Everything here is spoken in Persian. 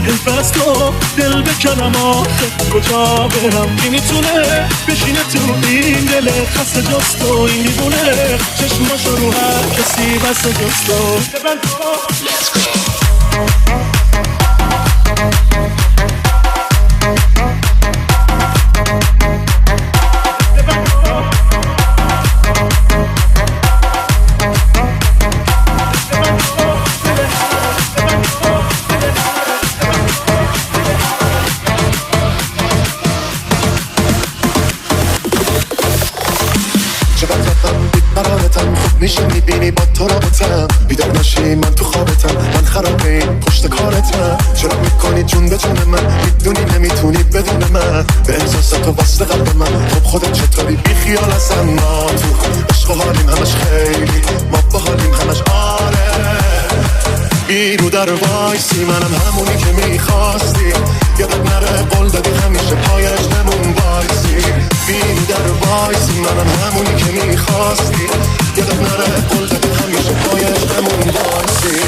حیف از تو دل بکنم آخه کجا برم کی میتونه بشینه تو این دل خسته جست و این میبونه چشماشو رو هر کسی بسته جست و Let's go میشه میبینی با تو رابطم بیدار نشی من تو خوابتم من خرابه این پشت کارتم چرا میکنی جون به جون من میدونی نمیتونی بدون من به احساسات و وصل قلب من خب خودت چطوری بی خیال ازم ما تو عشق و حالیم همش خیلی ما با حالیم همش آره بیرو در وایسی منم همونی که میخواستی یادت نره قول دادی همیشه پایش نمون وایسی بیرو در وایسی منم همونی که میخواستی